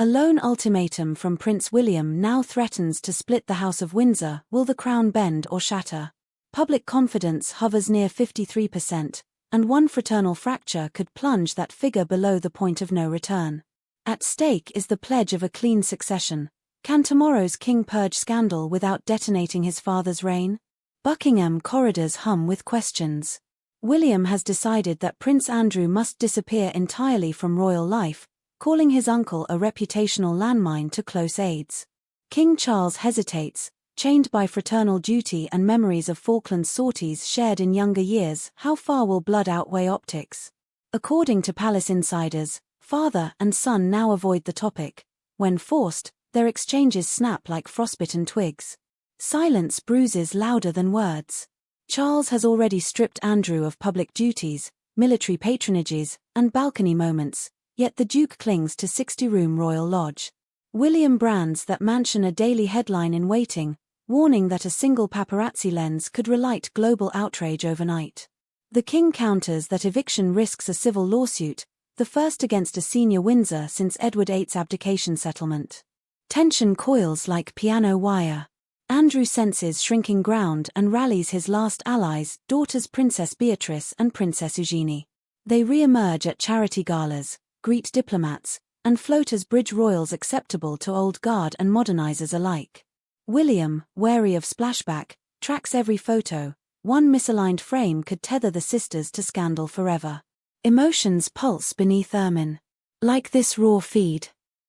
A lone ultimatum from Prince William now threatens to split the House of Windsor. Will the crown bend or shatter? Public confidence hovers near 53%, and one fraternal fracture could plunge that figure below the point of no return. At stake is the pledge of a clean succession. Can tomorrow's king purge scandal without detonating his father's reign? Buckingham corridors hum with questions. William has decided that Prince Andrew must disappear entirely from royal life, calling his uncle a reputational landmine to close aides. King Charles hesitates, chained by fraternal duty and memories of Falkland sorties shared in younger years. How far will blood outweigh optics? According to palace insiders, father and son now avoid the topic. When forced, their exchanges snap like frostbitten twigs. Silence bruises louder than words. Charles has already stripped Andrew of public duties, military patronages, and balcony moments, yet the Duke clings to 60-room royal lodge. William brands that mansion a daily headline in waiting, warning that a single paparazzi lens could relight global outrage overnight. The king counters that eviction risks a civil lawsuit, the first against a senior Windsor since Edward VIII's abdication settlement. Tension coils like piano wire. Andrew senses shrinking ground and rallies his last allies, daughters Princess Beatrice and Princess Eugenie. They re-emerge at charity galas, greet diplomats, and float as bridge royals acceptable to old guard and modernizers alike. William, wary of splashback, tracks every photo. One misaligned frame could tether the sisters to scandal forever. Emotions pulse beneath ermine. Like this raw feed.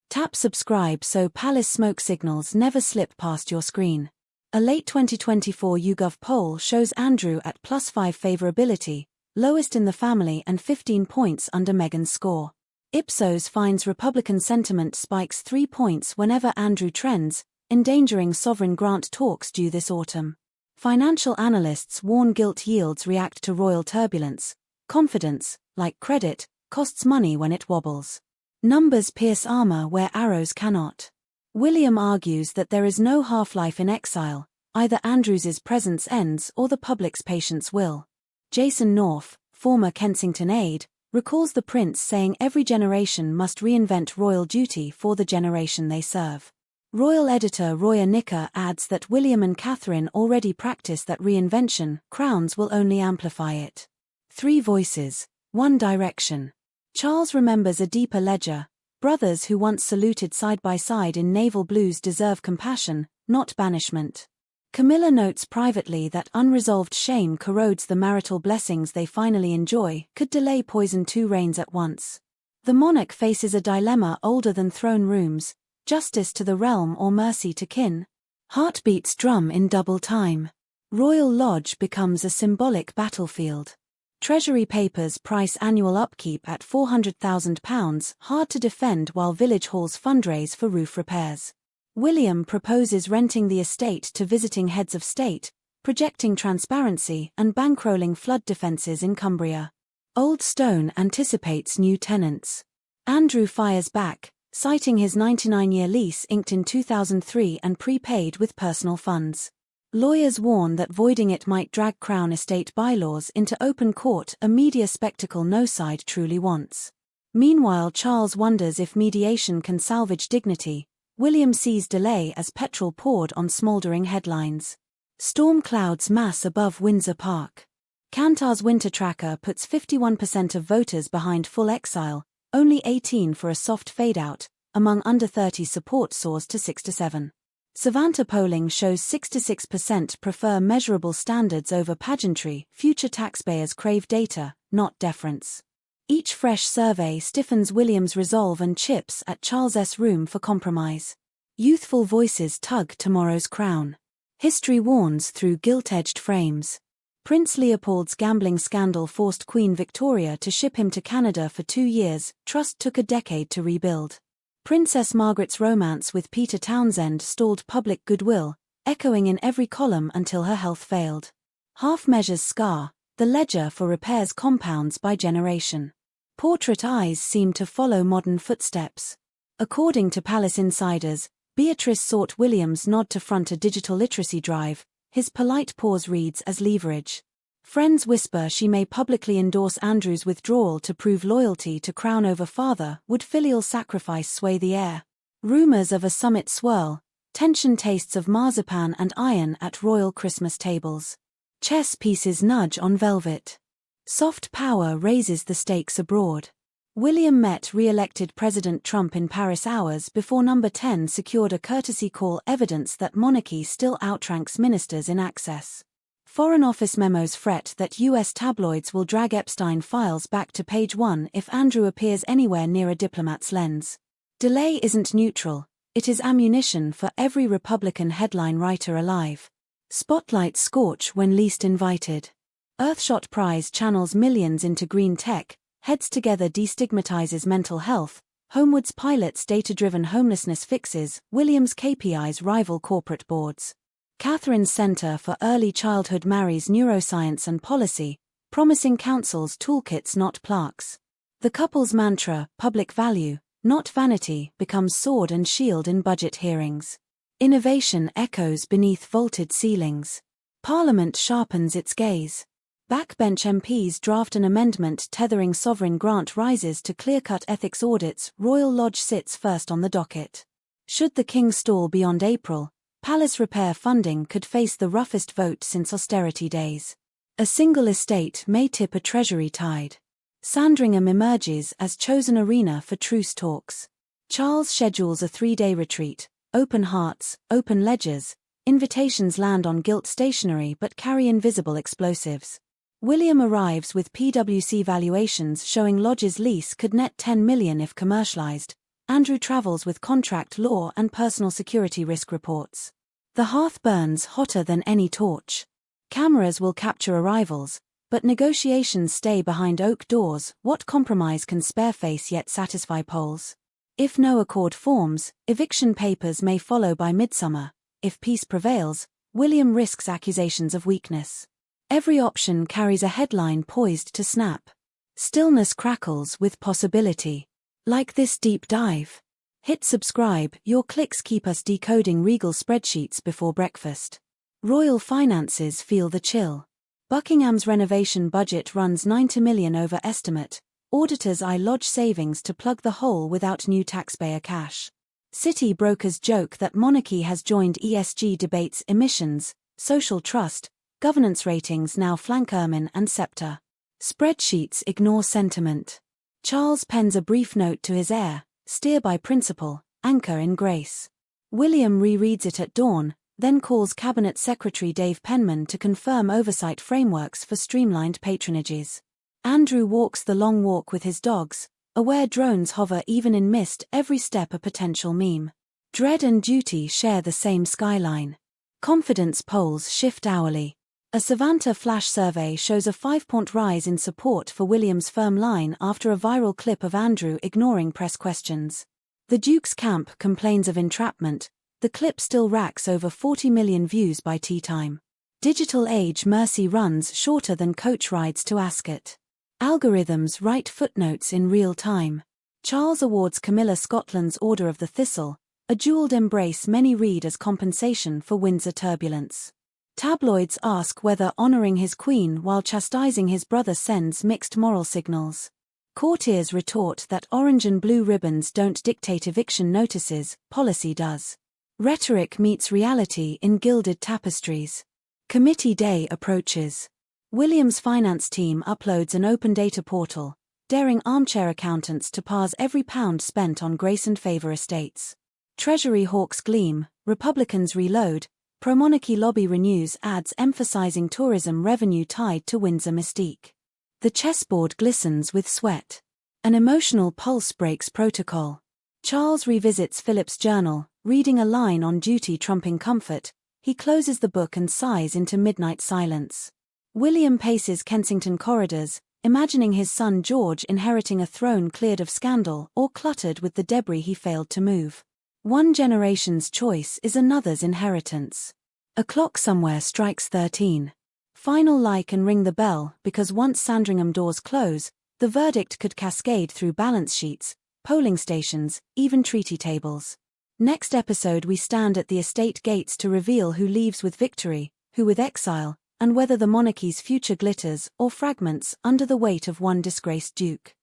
Tap subscribe so palace smoke signals never slip past your screen. A late 2024 YouGov poll shows Andrew at +5 favorability, lowest in the family and 15 points under Meghan's score. Ipsos finds Republican sentiment spikes 3 points whenever Andrew trends, endangering sovereign grant talks due this autumn. Financial analysts warn gilt yields react to royal turbulence. Confidence, like credit, costs money when it wobbles. Numbers pierce armor where arrows cannot. William argues that there is no half-life in exile, either Andrew's presence ends or the public's patience will. Jason North, former Kensington aide, recalls the prince saying every generation must reinvent royal duty for the generation they serve. Royal editor Roya Nicker adds that William and Catherine already practice that reinvention, crowns will only amplify it. 3 voices, 1 direction. Charles remembers a deeper ledger. Brothers who once saluted side by side in naval blues deserve compassion, not banishment. Camilla notes privately that unresolved shame corrodes the marital blessings they finally enjoy, could delay poison 2 reigns at once. The monarch faces a dilemma older than throne rooms: justice to the realm or mercy to kin. Heartbeats drum in double time. Royal Lodge becomes a symbolic battlefield. Treasury papers price annual upkeep at £400,000, hard to defend while village halls fundraise for roof repairs. William proposes renting the estate to visiting heads of state, projecting transparency and bankrolling flood defences in Cumbria. Old Stone anticipates new tenants. Andrew fires back, citing his 99-year lease inked in 2003 and prepaid with personal funds. Lawyers warn that voiding it might drag Crown estate bylaws into open court, a media spectacle no side truly wants. Meanwhile, Charles wonders if mediation can salvage dignity. William sees delay as petrol poured on smouldering headlines. Storm clouds mass above Windsor Park. Kantar's winter tracker puts 51% of voters behind full exile, only 18 for a soft fade-out. Among under 30 support soars to 6 to 7. Savanta polling shows 66% prefer measurable standards over pageantry. Future taxpayers crave data, not deference. Each fresh survey stiffens William's resolve and chips at Charles's room for compromise. Youthful voices tug tomorrow's crown. History warns through gilt-edged frames. Prince Leopold's gambling scandal forced Queen Victoria to ship him to Canada for 2 years. Trust took a decade to rebuild. Princess Margaret's romance with Peter Townsend stalled public goodwill, echoing in every column until her health failed. Half measures scar, the ledger for repairs compounds by generation. Portrait eyes seem to follow modern footsteps. According to palace insiders, Beatrice sought William's nod to front a digital literacy drive. His polite pause reads as leverage. Friends whisper she may publicly endorse Andrew's withdrawal to prove loyalty to crown over father. Would filial sacrifice sway the heir? Rumors of a summit swirl, tension tastes of marzipan and iron at royal Christmas tables. Chess pieces nudge on velvet. Soft power raises the stakes abroad. William met re-elected President Trump in Paris hours before Number 10 secured a courtesy call, evidence that monarchy still outranks ministers in access. Foreign Office memos fret that U.S. tabloids will drag Epstein files back to page 1 if Andrew appears anywhere near a diplomat's lens. Delay isn't neutral, it is ammunition for every Republican headline writer alive. Spotlights scorch when least invited. Earthshot Prize channels millions into green tech, Heads Together destigmatizes mental health, Homewood's pilots data-driven homelessness fixes, Williams' KPIs rival corporate boards. Catherine's Center for Early Childhood marries neuroscience and policy, promising councils toolkits not plaques. The couple's mantra, public value, not vanity, becomes sword and shield in budget hearings. Innovation echoes beneath vaulted ceilings. Parliament sharpens its gaze. Backbench MPs draft an amendment tethering sovereign grant rises to clear-cut ethics audits. Royal Lodge sits first on the docket. Should the King stall beyond April, palace repair funding could face the roughest vote since austerity days. A single estate may tip a treasury tide. Sandringham emerges as chosen arena for truce talks. Charles schedules a 3-day retreat. Open hearts, open ledgers. Invitations land on gilt stationery but carry invisible explosives. William arrives with PwC valuations showing Lodge's lease could net $10 million if commercialized. Andrew travels with contract law and personal security risk reports. The hearth burns hotter than any torch. Cameras will capture arrivals, but negotiations stay behind oak doors. What compromise can spare face yet satisfy polls? If no accord forms, eviction papers may follow by midsummer. If peace prevails, William risks accusations of weakness. Every option carries a headline poised to snap. Stillness crackles with possibility. Like this deep dive? Hit subscribe, your clicks keep us decoding regal spreadsheets before breakfast. Royal finances feel the chill. Buckingham's renovation budget runs $90 million over estimate. Auditors eye Lodge savings to plug the hole without new taxpayer cash. City brokers joke that monarchy has joined ESG debates. Emissions, social trust, governance ratings now flank Ermine and Scepter. Spreadsheets ignore sentiment. Charles pens a brief note to his heir, steer by principle, anchor in grace. William rereads it at dawn, then calls Cabinet Secretary Dave Penman to confirm oversight frameworks for streamlined patronages. Andrew walks the long walk with his dogs, aware drones hover even in mist, every step a potential meme. Dread and duty share the same skyline. Confidence polls shift hourly. A Savanta flash survey shows a 5-point rise in support for William's firm line after a viral clip of Andrew ignoring press questions. The Duke's camp complains of entrapment. The clip still racks over 40 million views by tea time. Digital age mercy runs shorter than coach rides to Ascot. Algorithms write footnotes in real time. Charles awards Camilla Scotland's Order of the Thistle, a jeweled embrace many read as compensation for Windsor turbulence. Tabloids ask whether honoring his queen while chastising his brother sends mixed moral signals. Courtiers retort that orange and blue ribbons don't dictate eviction notices, policy does. Rhetoric meets reality in gilded tapestries. Committee day approaches. William's finance team uploads an open data portal, daring armchair accountants to parse every pound spent on grace and favor estates. Treasury hawks gleam, Republicans reload, pro-monarchy lobby renews ads emphasizing tourism revenue tied to Windsor mystique. The chessboard glistens with sweat. An emotional pulse breaks protocol. Charles revisits Philip's journal, reading a line on duty trumping comfort. He closes the book and sighs into midnight silence. William paces Kensington corridors, imagining his son George inheriting a throne cleared of scandal or cluttered with the debris he failed to move. One generation's choice is another's inheritance. A clock somewhere strikes 13. Final like and ring the bell, because once Sandringham doors close, the verdict could cascade through balance sheets, polling stations, even treaty tables. Next episode we stand at the estate gates to reveal who leaves with victory, who with exile, and whether the monarchy's future glitters or fragments under the weight of one disgraced duke.